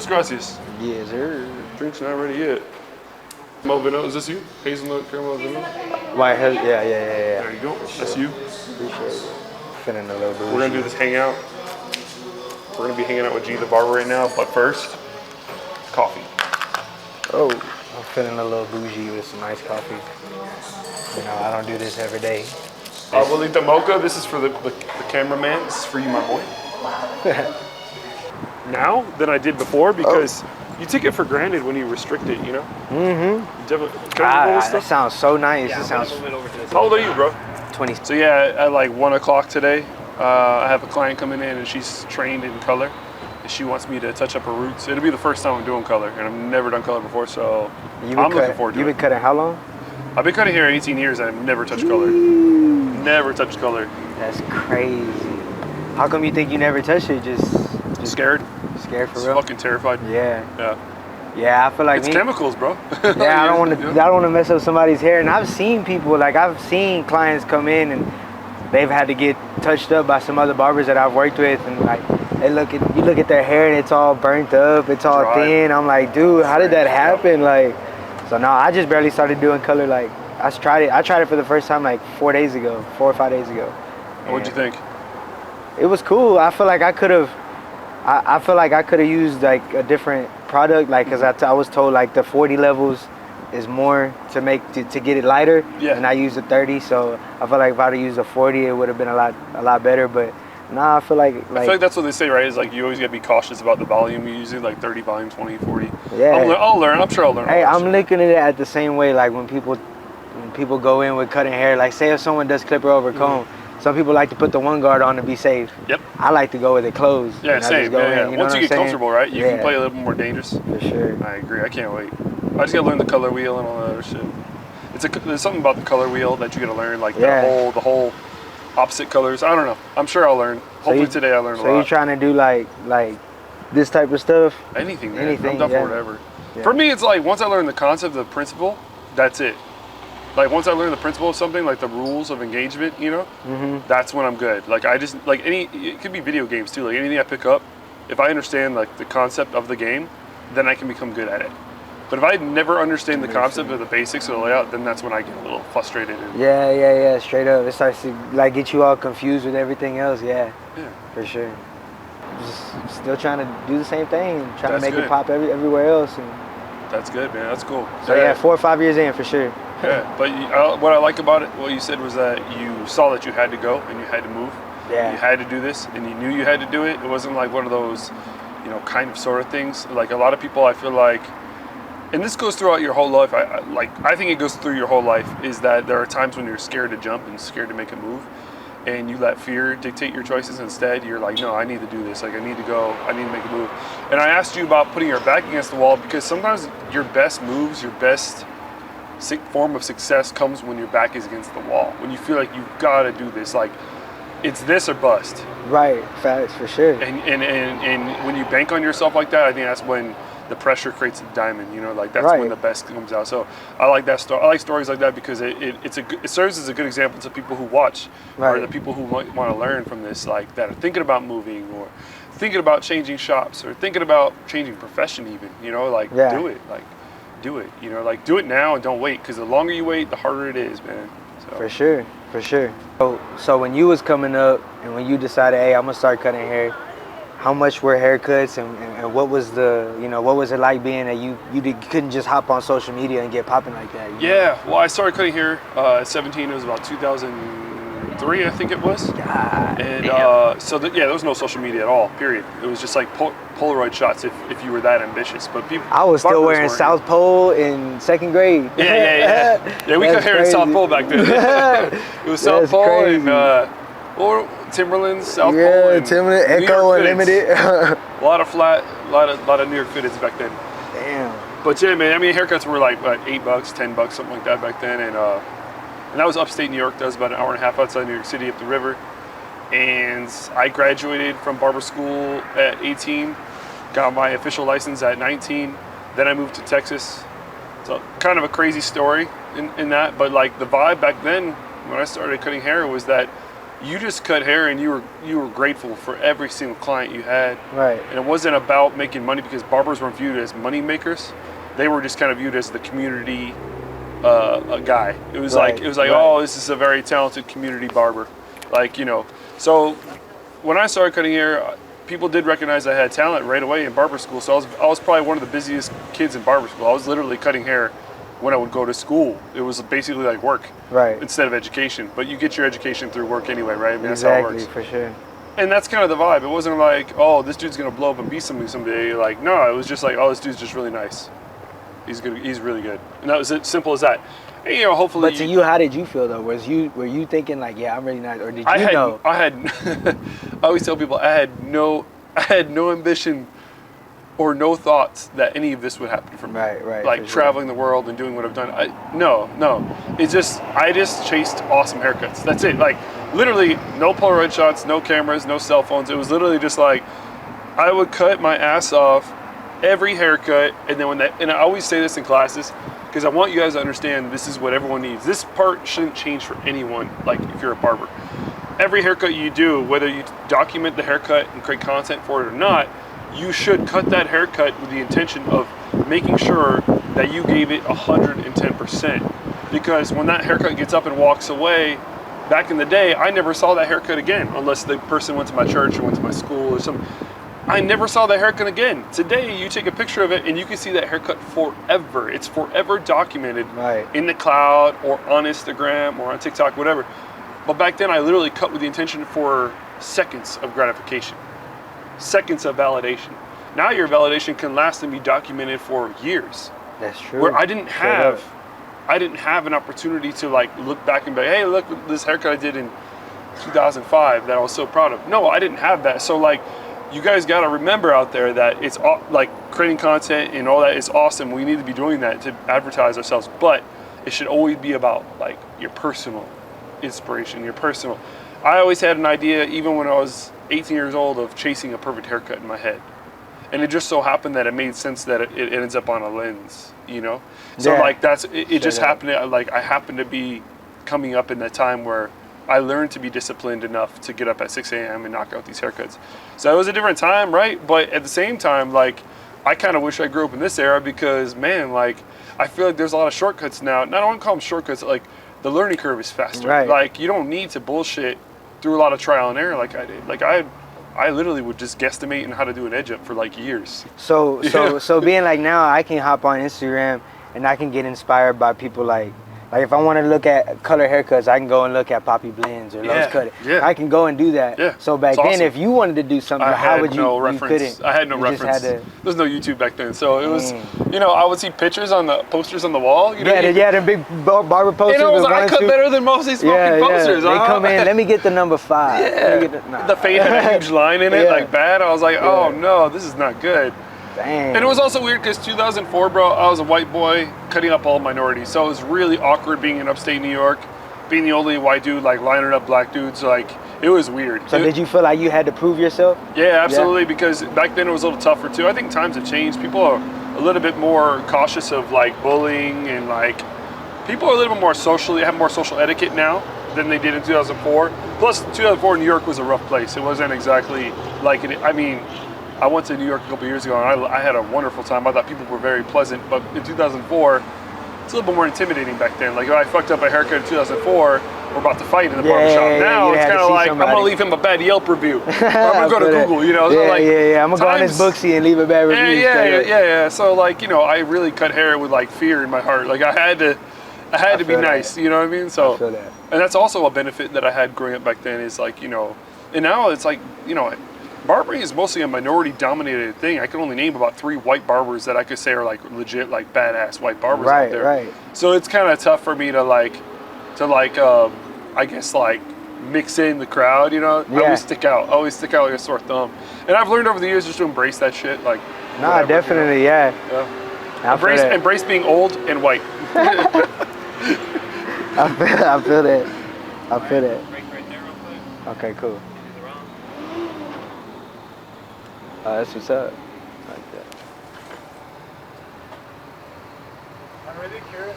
Muchas gracias. Yes, sir. Drink's not ready yet. Caramel vanilla, is this you? Hazelnut caramel vanilla? White, yeah. There you go. That's you. Appreciate it. Feeling a little bougie. We're gonna do this hangout. We're gonna be hanging out with G the barber right now, but first, coffee. Oh, I'm feeling a little bougie with some iced coffee. You know, I don't do this every day. Abuelita Mocha, this is for the cameraman. This is for you, my boy. Now than I did before because you take it for granted when you restrict it, you know? That sounds so nice. Yeah, How old are you, bro? 20. So yeah, at like 1 o'clock today, I have a client coming in and she's trained in color. And she wants me to touch up her roots. It'll be the first time I'm doing color, and I've never done color before, so I'm looking forward to it. You've been cutting how long? I've been cutting hair 18 years and I've never touched color. Never touched color. That's crazy. How come you think you never touched it? Just scared. Scared for Just real? fucking terrified. Yeah, I feel like it's chemicals, bro. Yeah, I don't want to mess up somebody's hair. And I've seen people, like I've seen clients come in and they've had to get touched up by some other barbers that I've worked with, and like you look at their hair and it's all burnt up, it's all thin. I'm like, dude, how did that happen? Like, so now I just barely started doing color. Like I tried it for the first time like 4 or 5 days ago. What'd you think? It was cool. I feel like I could have used like a different product, like because I was told like the 40 levels is more to get it lighter, and I used the 30. So I feel like if I'd have used a 40, it would have been a lot better. But nah, I feel like that's what they say, right? Is like you always gotta be cautious about the volume you're using, like 30 volume, 20, 40. Yeah, I'll learn. I'm sure I'll learn. Hey, I'm looking at it at the same way, like when people go in with cutting hair, like say if someone does clipper over comb. Some people like to put the one guard on to be safe. Yep. I like to go with it closed. Yeah, same. Once you get comfortable, right, you can play a little more dangerous. For sure. I agree. I can't wait. I just gotta learn the color wheel and all that other shit. There's something about the color wheel that you gotta learn, like the whole opposite colors. I don't know. I'm sure I'll learn. Hopefully today I learn a lot. So you're trying to do like this type of stuff? Anything, man. I'm done for whatever. Yeah. For me, it's like once I learn the concept, the principle, that's it. Like once I learn the principle of something, like the rules of engagement, you know, that's when I'm good. Like I just it could be video games too. Like anything I pick up, if I understand like the concept of the game, then I can become good at it. But if I never understand the concept of the basics of the layout, then that's when I get a little frustrated. Yeah. Straight up, it starts to like get you all confused with everything else. Yeah. For sure. Just still trying to do the same thing, trying to make it pop everywhere else. And that's good, man. That's cool. So yeah, 4 or 5 years in for sure. Yeah, but what I like about it, what you said was that you saw that you had to go and you had to move. Yeah. You had to do this and you knew you had to do it. It wasn't like one of those, kind of sort of things. Like a lot of people, I feel like, and this goes throughout your whole life. I think it goes through your whole life, is that there are times when you're scared to jump and scared to make a move, and you let fear dictate your choices instead. You're like, no, I need to do this. Like I need to go. I need to make a move. And I asked you about putting your back against the wall because sometimes your best moves, your best form of success comes when your back is against the wall. When you feel like you've got to do this, like it's this or bust. Right, facts for sure. And when you bank on yourself like that, I think that's when the pressure creates a diamond. Like that's when the best comes out. So I like that story. I like stories like that because it serves as a good example to people who watch or the people who want to learn from this, like that are thinking about moving or thinking about changing shops or thinking about changing profession even. Do it. Do it, do it now and don't wait, because the longer you wait, the harder it is, man. So. For sure. So when you was coming up and when you decided, hey, I'm gonna start cutting hair, how much were haircuts and what was what was it like being that you couldn't just hop on social media and get popping like that? Yeah, well, I started cutting hair at 17. It was about 2003, I think it was. God, and there was no social media at all, period. It was just like Polaroid shots if you were that ambitious. But people, I was still wearing South Pole in 2nd grade. Yeah, we cut hair in South Pole back then. It was South Pole and or Timberlands, South Pole. Yeah, Timberland, Echo Unlimited. A lot of flat, a lot of New York fitteds back then. Damn. But yeah, man, I mean, haircuts were like what, $8, $10, something like that back then, and that was upstate New York. That was about an hour and a half outside New York City up the river. And I graduated from barber school at 18, got my official license at 19. Then I moved to Texas. So kind of a crazy story in that, but like the vibe back then when I started cutting hair was that you just cut hair and you were grateful for every single client you had. Right. And it wasn't about making money because barbers weren't viewed as money makers. They were just kind of viewed as the community a guy. It was like oh, this is a very talented community barber, like, you know. So when I started cutting hair, people did recognize I had talent right away in barber school. So I was probably one of the busiest kids in barber school. I was literally cutting hair when I would go to school. It was basically like work, right, instead of education. But you get your education through work anyway, right? I mean, exactly, that's how it works. for sure. And that's kind of the vibe. It wasn't like, oh, this dude's gonna blow up and be somebody someday. Like, no, it was just like, oh, this dude's just really nice. He's good. He's really good. And that was it. Simple as that. And, you know, hopefully. But to you, how did you feel though? Were you thinking like, yeah, I'm really nice, or did you know? I always tell people I had no ambition or no thoughts that any of this would happen for me. Right. Like traveling the world and doing what I've done. No. It's just, I just chased awesome haircuts. That's it. Like, literally, no Polaroid shots, no cameras, no cell phones. It was literally just like, I would cut my ass off every haircut, and then and I always say this in classes, because I want you guys to understand this is what everyone needs. This part shouldn't change for anyone, like if you're a barber. Every haircut you do, whether you document the haircut and create content for it or not, you should cut that haircut with the intention of making sure that you gave it 110%. Because when that haircut gets up and walks away, back in the day, I never saw that haircut again, unless the person went to my church or went to my school or something. I never saw that haircut again. Today, you take a picture of it and you can see that haircut forever. It's forever documented in the cloud or on Instagram or on TikTok, whatever. But back then, I literally cut with the intention for seconds of gratification, seconds of validation. Now your validation can last and be documented for years. That's true. Where I didn't have an opportunity to like look back and be, hey, look at this haircut I did in 2005 that I was so proud of. No, I didn't have that. So like, you guys got to remember out there that it's like creating content and all that is awesome. We need to be doing that to advertise ourselves, but it should always be about like your personal inspiration, your personal. I always had an idea, even when I was 18 years old, of chasing a perfect haircut in my head. And it just so happened that it made sense that it ends up on a lens, you know? So like it just happened, like I happened to be coming up in that time where I learned to be disciplined enough to get up at 6 a.m. and knock out these haircuts. So it was a different time, right? But at the same time, like, I kind of wish I grew up in this era because, man, like, I feel like there's a lot of shortcuts now. Not only call them shortcuts, like, the learning curve is faster. Right. Like, you don't need to bullshit through a lot of trial and error like I did. Like, I literally would just guesstimate on how to do an edge up for, like, years. So being like now, I can hop on Instagram and I can get inspired by people like if I want to look at color haircuts, I can go and look at Poppy Blends or Lowe's Cut It. Yeah. I can go and do that. Yeah. So back then, awesome. If you wanted to do something, how would you? No You reference. couldn't. I had no You just reference. had to- There's no YouTube back then, so it was. You know, I would see pictures on the posters on the wall. You know, the big barber posters. And I was like, I with cut 1 and 2. better than most of these fucking posters. They come in. Let me get the number 5. Yeah. The fade had a huge line in it, like bad. I was like, oh no, this is not good. Dang. And it was also weird because 2004, bro, I was a white boy cutting up all minorities. So it was really awkward being in upstate New York, being the only white dude, like lining up black dudes. Like, it was weird. So did you feel like you had to prove yourself? Yeah, absolutely. Because back then it was a little tougher too. I think times have changed. People are a little bit more cautious of like bullying, and like people are a little bit more have more social etiquette now than they did in 2004. Plus 2004 New York was a rough place. It wasn't exactly like it. I mean, I went to New York a couple years ago and I had a wonderful time. I thought people were very pleasant, but in 2004, it's a little bit more intimidating back then. Like if I fucked up a haircut in 2004, we're about to fight in the barbershop. Now it's kind of like, somebody. I'm gonna leave him a bad Yelp review. Or I'm gonna go to Google, you know? I'm gonna go on his Booksy and leave a bad review. Yeah. So like, you know, I really cut hair with like fear in my heart. Like I had to be nice, you know what I mean? So, I feel that. And that's also a benefit that I had growing up back then is like, you know, and now it's like, you know, barbering is mostly a minority-dominated thing. I can only name about 3 white barbers that I could say are like legit, like badass white barbers out there. Right. So it's kind of tough for me to I guess like mix in the crowd. You know, I always stick out like a sore thumb. And I've learned over the years just to embrace that shit. Like, whatever, definitely, you know? Embrace being old and white. I feel that. Break right there real quick. Okay, cool. That's what's up. Like that. I'm really curious